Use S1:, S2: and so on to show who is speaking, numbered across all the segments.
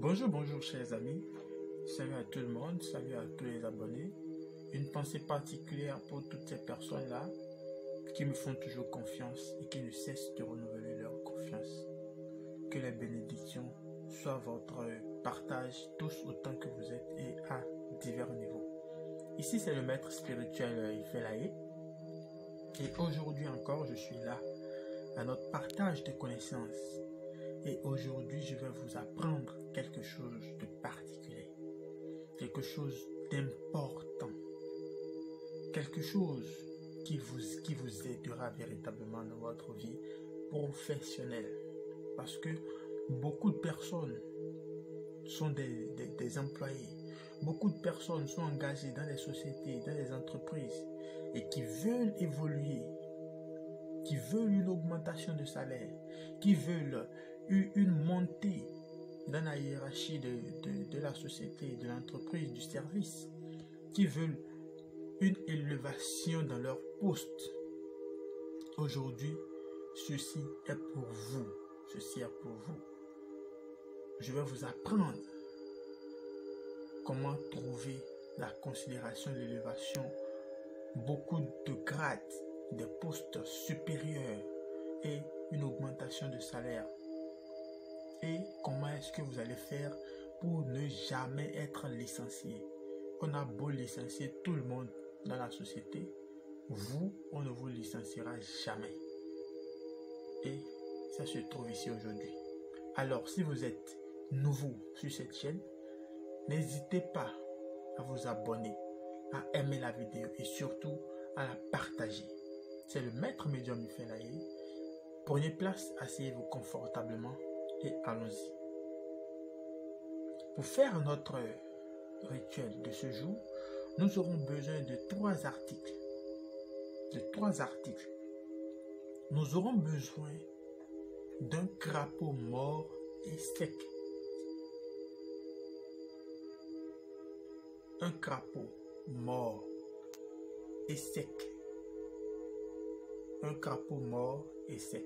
S1: Bonjour chers amis, salut à tout le monde, salut à tous les abonnés. Une pensée particulière pour toutes ces personnes-là qui me font toujours confiance et qui ne cessent de renouveler leur confiance. Que les bénédictions soient votre partage tous autant que vous êtes et à divers niveaux. Ici c'est le maître spirituel Ifelaye et aujourd'hui encore je suis là à notre partage de connaissances. Et aujourd'hui, je vais vous apprendre quelque chose de particulier, quelque chose d'important, quelque chose qui vous aidera véritablement dans votre vie professionnelle. Parce que beaucoup de personnes sont des employés, beaucoup de personnes sont engagées dans les sociétés, dans les entreprises et qui veulent évoluer, qui veulent une augmentation de salaire, qui veulent une montée dans la hiérarchie de la société, de l'entreprise, du service, qui veulent une élévation dans leur poste. Aujourd'hui, ceci est pour vous. Ceci est pour vous. Je vais vous apprendre comment trouver la considération de l'élévation, beaucoup de grades, des postes supérieurs et une augmentation de salaire. Et comment est-ce que vous allez faire pour ne jamais être licencié? On a beau licencier tout le monde dans la société, vous, on ne vous licenciera jamais. Et ça se trouve ici aujourd'hui. Alors, si vous êtes nouveau sur cette chaîne, n'hésitez pas à vous abonner, à aimer la vidéo et surtout à la partager. C'est le maître médium Ifelaye. Prenez place, asseyez-vous confortablement et allons-y. Pour faire notre rituel de ce jour, nous aurons besoin de trois articles. Nous aurons besoin d'un crapaud mort et sec. Un crapaud mort et sec. Un crapaud mort et sec.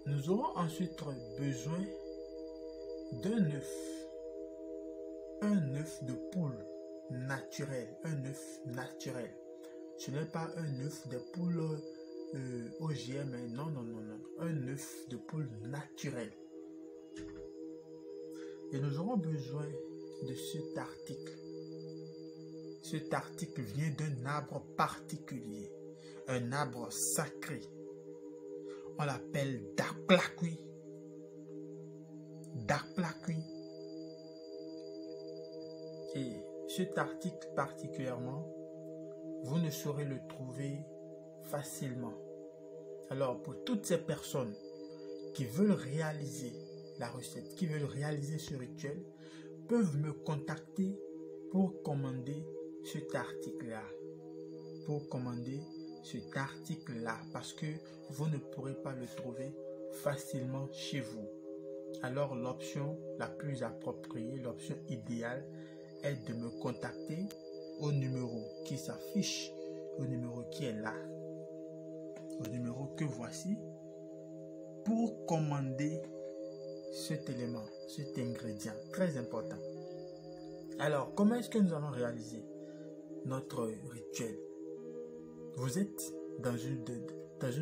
S1: Nous aurons ensuite besoin d'un œuf. Un œuf de poule naturel. Un œuf naturel. Ce n'est pas un œuf de poule OGM. Non. Un œuf de poule naturel. Et nous aurons besoin de cet article. Cet article vient d'un arbre particulier. Un arbre sacré. On l'appelle Dakplakui. Et cet article particulièrement, vous ne saurez le trouver facilement. Alors pour toutes ces personnes qui veulent réaliser la recette, qui veulent réaliser ce rituel, peuvent me contacter pour commander cet article-là. Parce que vous ne pourrez pas le trouver facilement chez vous. Alors l'option la plus appropriée, l'option idéale est de me contacter au numéro qui s'affiche, au numéro qui est là, au numéro que voici, pour commander cet élément, cet ingrédient très important. Alors comment est-ce que nous allons réaliser notre rituel? Vous êtes dans une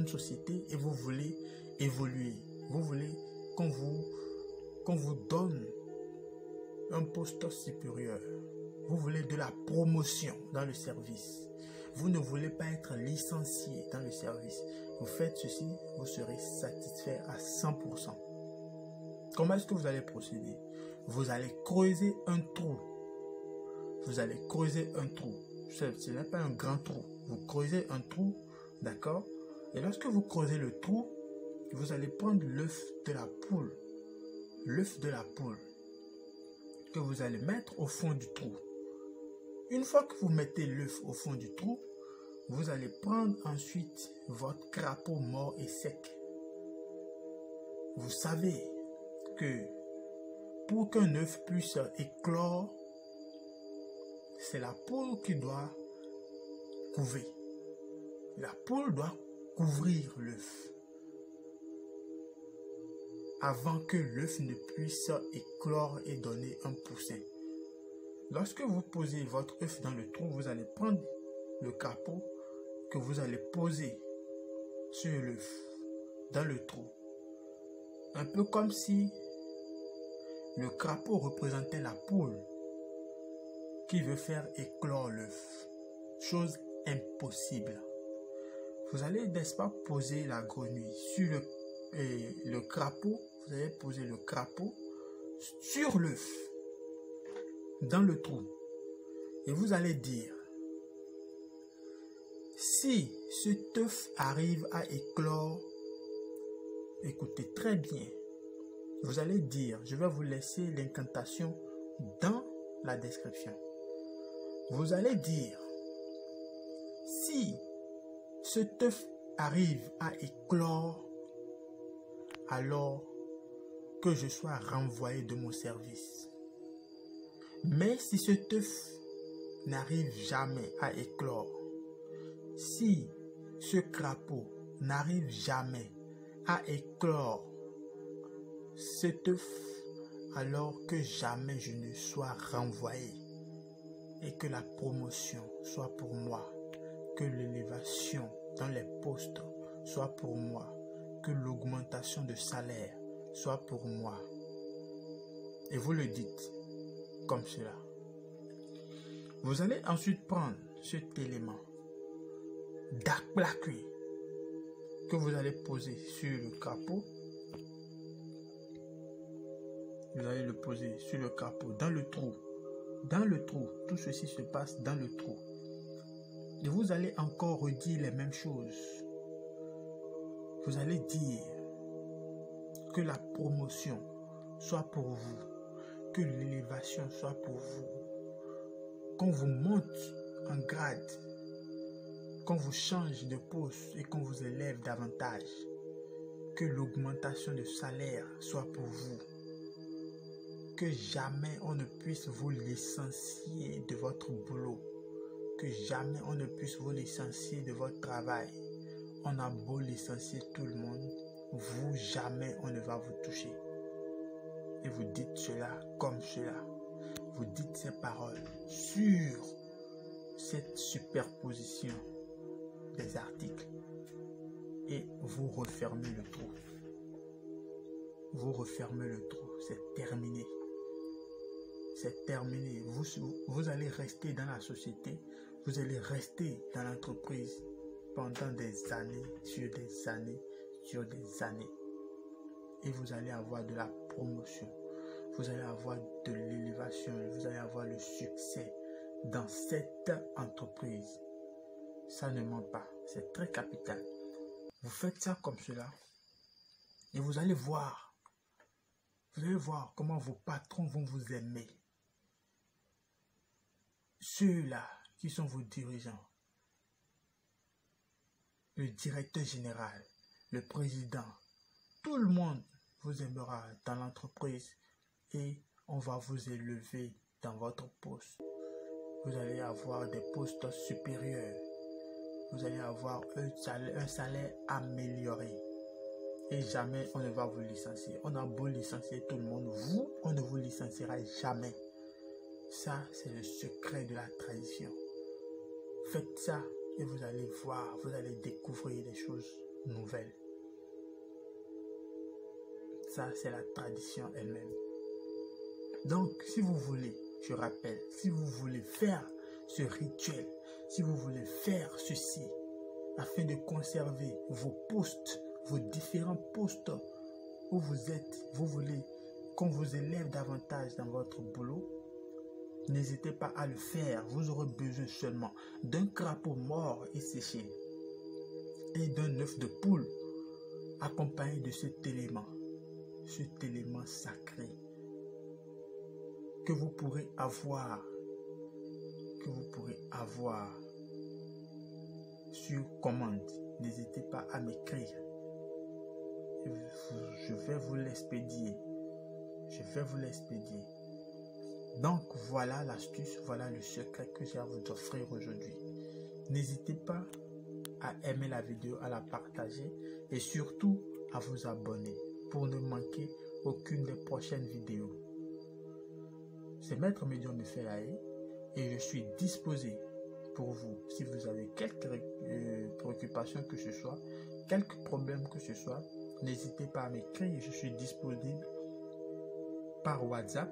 S1: société et vous voulez évoluer. Vous voulez qu'on vous donne un poste supérieur. Vous voulez de la promotion dans le service. Vous ne voulez pas être licencié dans le service. Vous faites ceci, vous serez satisfait à 100%. Comment est-ce que vous allez procéder? Vous allez creuser un trou. Ce n'est pas un grand trou. Vous creusez un trou, d'accord? Et lorsque vous creusez le trou, vous allez prendre l'œuf de la poule. L'œuf de la poule que vous allez mettre au fond du trou. Une fois que vous mettez l'œuf au fond du trou, vous allez prendre ensuite votre crapaud mort et sec. Vous savez que pour qu'un œuf puisse éclore, c'est la poule qui doit couver. La poule doit couvrir l'œuf. avant que l'œuf ne puisse éclore et donner un poussin. Lorsque vous posez votre œuf dans le trou, vous allez prendre le crapaud que vous allez poser sur l'œuf, dans le trou. Un peu comme si le crapaud représentait la poule qui veut faire éclore l'œuf. Chose impossible. Vous allez, n'est-ce pas, poser la grenouille sur le crapaud. Vous allez poser le crapaud sur l'œuf, dans le trou. Et vous allez dire, si cet œuf arrive à éclore, écoutez très bien, vous allez dire, je vais vous laisser l'incantation dans la description. Vous allez dire, si cet œuf arrive à éclore, alors que je sois renvoyé de mon service. Mais si cet œuf n'arrive jamais à éclore, si ce crapaud n'arrive jamais à éclore cet œuf, alors que jamais je ne sois renvoyé et que la promotion soit pour moi, que l'élévation dans les postes soit pour moi, que l'augmentation de salaire soit pour moi. Et vous le dites comme cela. Vous allez ensuite prendre cet élément d'Akplakui que vous allez poser sur le crapaud. Vous allez le poser sur le crapaud, dans le trou. Dans le trou, tout ceci se passe dans le trou. Et vous allez encore redire les mêmes choses. Vous allez dire que la promotion soit pour vous, que l'élévation soit pour vous, qu'on vous monte en grade, qu'on vous change de poste et qu'on vous élève davantage, que l'augmentation de salaire soit pour vous, que jamais on ne puisse vous licencier de votre boulot, que jamais on ne puisse vous licencier de votre travail. On a beau licencier tout le monde, vous, jamais on ne va vous toucher. Et vous dites cela comme cela. Vous dites ces paroles sur cette superposition des articles. Et vous refermez le trou. Vous refermez le trou. C'est terminé. C'est terminé. Vous allez rester dans la société. Vous allez rester dans l'entreprise pendant des années, sur des années, sur des années. Et vous allez avoir de la promotion. Vous allez avoir de l'élévation. Vous allez avoir le succès dans cette entreprise. Ça ne ment pas. C'est très capital. Vous faites ça comme cela. Et vous allez voir. Vous allez voir comment vos patrons vont vous aimer. Ceux-là qui sont vos dirigeants. Le directeur général, le président, tout le monde vous aimera dans l'entreprise et on va vous élever dans votre poste. Vous allez avoir des postes supérieurs. Vous allez avoir un salaire amélioré. Et jamais on ne va vous licencier. On a beau licencier tout le monde, vous, on ne vous licenciera jamais. Ça, c'est le secret de la tradition. Faites ça et vous allez voir, vous allez découvrir des choses nouvelles. Ça, c'est la tradition elle-même. Donc, si vous voulez, je rappelle, si vous voulez faire ce rituel, si vous voulez faire ceci, afin de conserver vos postes, vos différents postes où vous êtes, vous voulez qu'on vous élève davantage dans votre boulot, n'hésitez pas à le faire. Vous aurez besoin seulement d'un crapaud mort et séché et d'un œuf de poule accompagné de cet élément sacré que vous pourrez avoir sur commande. N'hésitez pas à m'écrire. Je vais vous l'expédier. Donc voilà l'astuce, voilà le secret que j'ai à vous offrir aujourd'hui. N'hésitez pas à aimer la vidéo, à la partager et surtout à vous abonner. pour ne manquer aucune des prochaines vidéos. C'est Maître Médium Mifelae et je suis disposé pour vous, si vous avez quelques préoccupations que ce soit, quelques problèmes que ce soit, n'hésitez pas à m'écrire, je suis disponible par WhatsApp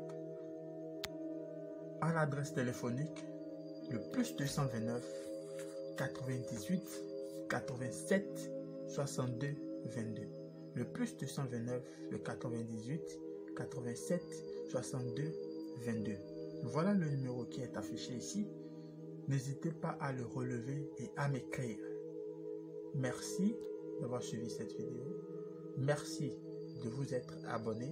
S1: à l'adresse téléphonique le +229 98 87 62 22. Le +229 le 98 87 62 22. Voilà le numéro qui est affiché ici. N'hésitez pas à le relever et à m'écrire. Merci d'avoir suivi cette vidéo. Merci de vous être abonné.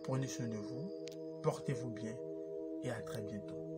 S1: Prenez soin de vous, portez-vous bien et à très bientôt.